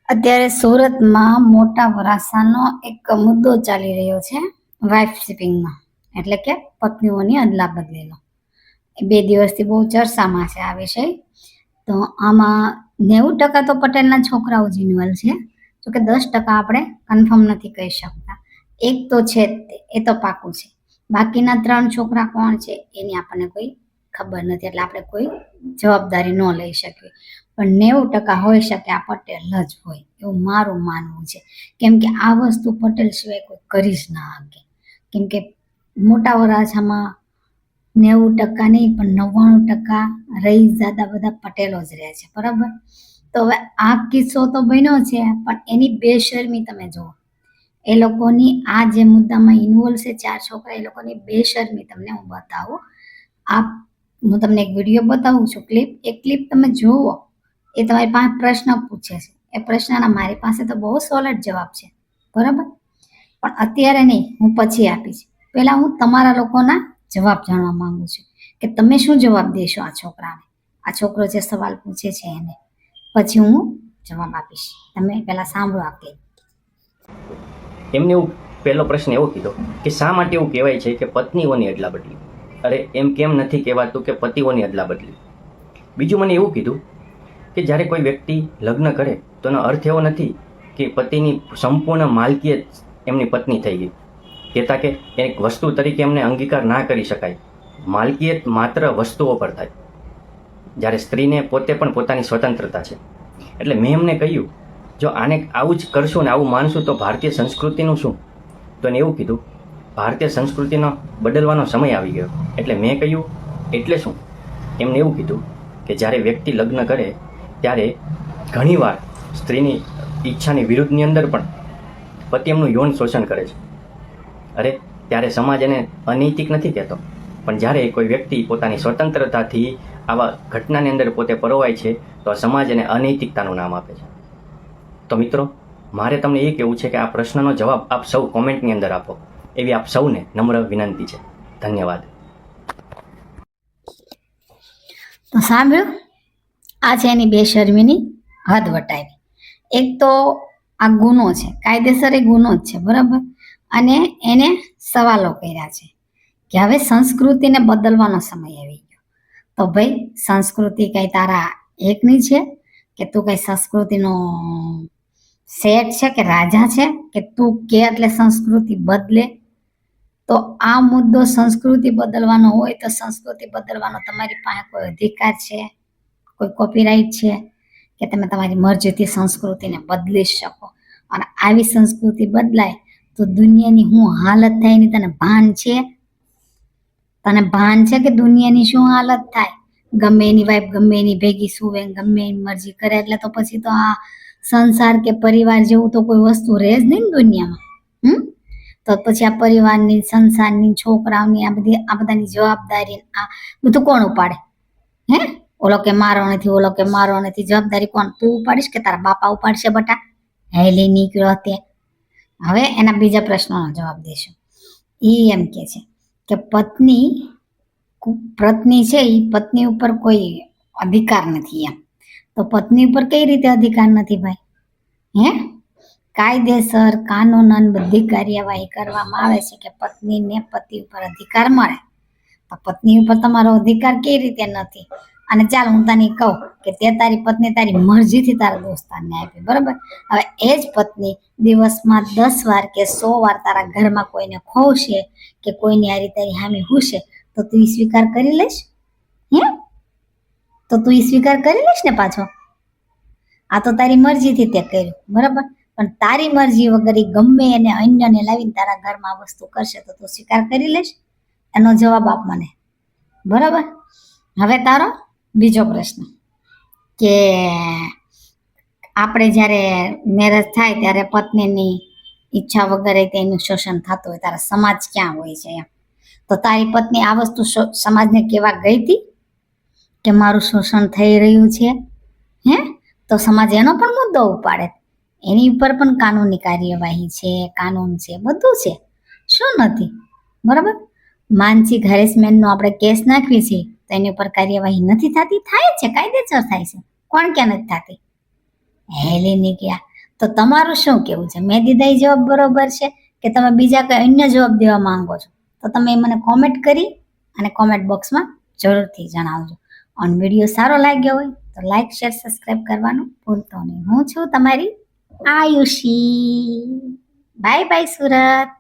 અત્યારે સુરતમાં મોટા વરાસાનો એક મુદ્દો ચાલી રહ્યો છે, વાઇફ શિપિંગનો, એટલે કે પત્નીઓની અદલા બદલીનો. 2 દિવસથી બહુ ચર્ચામાં છે આ વિષય. તો આમાં 90% તો પટેલના છોકરાઓ જ ઇન્વોલ્વ છે, જોકે 10% આપણે કન્ફર્મ નથી કહી શકતા. એક તો છે એ તો પાકું છે, બાકીના 3 છોકરા કોણ છે એની આપણને કોઈ ખબર નથી, એટલે આપણે કોઈ જવાબદારી ન લઈ શકીએ. પણ 90% હોઈ શકે આ પટેલ જ હોય એવું મારું માનવું છે. કેમ કે આ વસ્તુ પટેલ સિવાય કોઈ કરી જ ના શકે. કેમ કે મોટા વરાછામાં 90% નહીં પણ 99% રહીઝાદા બધા પટેલો જ રહે છે, બરાબર. તો હવે આ કિસ્સો તો બન્યો છે, પણ એની બેશરમી તમે જુઓ. એ લોકોની આ જે મુદ્દામાં ઇન્વોલ્વ છે 4 છોકરા, એ લોકોની બેશરમી તમને હું બતાવું. હું તમને એક વિડીયો બતાવું છું, એ ક્લિપ તમે જુઓ. એ તમારી પાસે પ્રશ્ન પૂછે છે, એ પ્રશ્નના મારી પાસે તો બહુ સોલિડ જવાબ છે, બરાબર. પણ અત્યારે નહીં, હું પછી આપીશ. પહેલા હું તમારા લોકોના જવાબ જાણવા માંગુ છું કે તમે શું જવાબ દેશો આ છોકરાને, આ છોકરો જે સવાલ પૂછે છે એને. પછી હું જવાબ આપીશ. તમે પહેલા સાંભળો આ ક્લિપ. એમને એવું પહેલો પ્રશ્ન એવો કીધો કે શા માટે એવું કહેવાય છે કે પત્નીઓની અદલા બદલી? અરે એમ કેમ નથી કહેવાતું કે પતિઓની અદલા બદલી? બીજું મને એવું કીધું કે જ્યારે કોઈ વ્યક્તિ લગ્ન કરે તો એનો અર્થ એવો નથી કે પતિની સંપૂર્ણ માલકીયત એમની પત્ની થઈ ગઈ. કહેતા કે એક વસ્તુ તરીકે એમને અંગીકાર ના કરી શકાય. માલકીયત માત્ર વસ્તુઓ પર થાય, જ્યારે સ્ત્રીને પોતે પણ પોતાની સ્વતંત્રતા છે. એટલે મેં એમને કહ્યું, જો આને આવું જ કરશું ને આવું માનશું તો ભારતીય સંસ્કૃતિનું શું? તો એને એવું કીધું, ભારતીય સંસ્કૃતિનો બદલવાનો સમય આવી ગયો. એટલે મેં કહ્યું, એટલે શું? એમને એવું કીધું કે જ્યારે વ્યક્તિ લગ્ન કરે ત્યારે ઘણીવાર સ્ત્રીની ઈચ્છાની વિરુદ્ધની અંદર પણ પતિ એમનું યૌન શોષણ કરે છે. અરે ત્યારે સમાજ એને અનૈતિક નથી કહેતો, પણ જ્યારે કોઈ વ્યક્તિ પોતાની સ્વતંત્રતાથી આવા ઘટનાની અંદર પોતે પરોવાય છે તો આ સમાજ એને અનૈતિકતાનું નામ આપે છે. તો મિત્રો, મારે તમને એ કહેવું છે કે આ પ્રશ્નનો જવાબ આપ સૌ કોમેન્ટની અંદર આપો, એવી આપ સૌને નમ્ર વિનંતી છે. ધન્યવાદ. તો સાંભળ્યું, આ છે એની બેશરમીની હદ વટાવી. એક તો આ ગુનો છે, કાયદેસર એ ગુનો જ છે, બરાબર. અને એને સવાલો કર્યા છે કે હવે સંસ્કૃતિને બદલવાનો સમય આવી ગયો. તો ભાઈ, સંસ્કૃતિ કઈ તારા એકની છે કે તું કઈ સંસ્કૃતિનો શેઠ છે કે રાજા છે કે તું કે એટલે સંસ્કૃતિ બદલે? તો આ મુદ્દો સંસ્કૃતિ બદલવાનો હોય તો સંસ્કૃતિ બદલવાનો તમારી પાસે કોઈ અધિકાર છે, કોઈ કોપીરાઇટ છે કે તમે તમારી મરજીથી સંસ્કૃતિને બદલી શકો? અને આવી સંસ્કૃતિ બદલાય તો દુનિયાની શું હાલત થાય એની તને ભાન છે? તને ભાન છે કે દુનિયાની શું હાલત થાય? ગમે એની વાઈફ ગમે એની ભેગી સુવે, ગમે એની મરજી કરે, એટલે તો પછી તો આ સંસાર કે પરિવાર જેવું તો કોઈ વસ્તુ રહે જ નહીં ને દુનિયામાં. તો પછી આ પરિવારની, સંસારની, છોકરાઓની આ બધાની જવાબદારી આ બધું કોણ ઉપાડે? ઓલો કે મારો નથી, ઓલો કે મારો નથી, જવાબદારી કોણ? તું ઉપાડીશ કે તારા બાપા ઉપાડશે? બટા હેલી નીકળ્યો તે. હવે એના બીજા પ્રશ્નોનો જવાબ દેશું. એ એમ કે છે કે પત્ની છે એ પત્ની ઉપર કોઈ અધિકાર નથી એમ. તો પત્ની ઉપર કઈ રીતે અધિકાર નથી ભાઈ? કાયદેસર કાનૂનન બધી કાર્યવાહી કરવામાં આવે છે કે પત્નીને પતિ ઉપર અધિકાર મળે. તો પત્ની ઉપર તમારો અધિકાર કઈ રીતે નથી? અને ચાલ હું તને કહું કે તે તારી પત્ની તારી મરજીથી તારા દોસ્તારને આપી, બરાબર. હવે એ જ પત્ની દિવસમાં 10 વાર કે 100 વાર તારા ઘરમાં કોઈને ખોવશે કે કોઈની આ રીતે હામી હુશે, તો તું એ સ્વીકાર કરી લઈશ? તો તું એ સ્વીકાર કરી લઈશ ને પાછો? આ તો તારી મરજીથી તે કર્યું, બરાબર. પણ તારી મરજી વગર ગમે એને અન્યને લાવીને તારા ઘરમાં વસ્તુ કરશે તો તું સ્વીકાર કરી લઈશ? એનો જવાબ આપ મને, બરાબર. હવે તારો બીજો પ્રશ્ન કે આપણે જ્યારે મેરેજ થાય ત્યારે પત્નીની ઈચ્છા વગર તેનું શોષણ થતું હોય, તારા સમાજ ક્યાં હોય છે એમ? તો તારી પત્ની આ વસ્તુ સમાજને કહેવા ગઈ હતી કે મારું શોષણ થઈ રહ્યું છે? તો સમાજ એનો પણ મુદ્દો ઉપાડે, એની ઉપર પણ કાનૂની કાર્યવાહી છે, કાનૂન છે, બધું છે, શું નથી? બરાબર. માનસિક હેરેસમેન્ટનો આપણે કેસ નાખીએ છીએ તો એની ઉપર કાર્યવાહી નથી થતી? થાય છે, કાયદેસર થાય છે. કોણ ક્યાં નથી થતી? હેલી નીકળ્યા. તો તમારું શું કેવું છે? મેં દીધા એ જવાબ બરોબર છે કે તમે બીજા કઈ અન્ય જવાબ દેવા માંગો છો? તો તમે મને કોમેન્ટ કરી અને કોમેન્ટ બોક્સમાં જરૂરથી જણાવજો. અને વિડીયો સારો લાગ્યો હોય તો લાઈક શેર સબસ્ક્રાઈબ કરવાનું ભૂલતો નહીં. હું છું તમારી આયુષી. Bye bye Surat.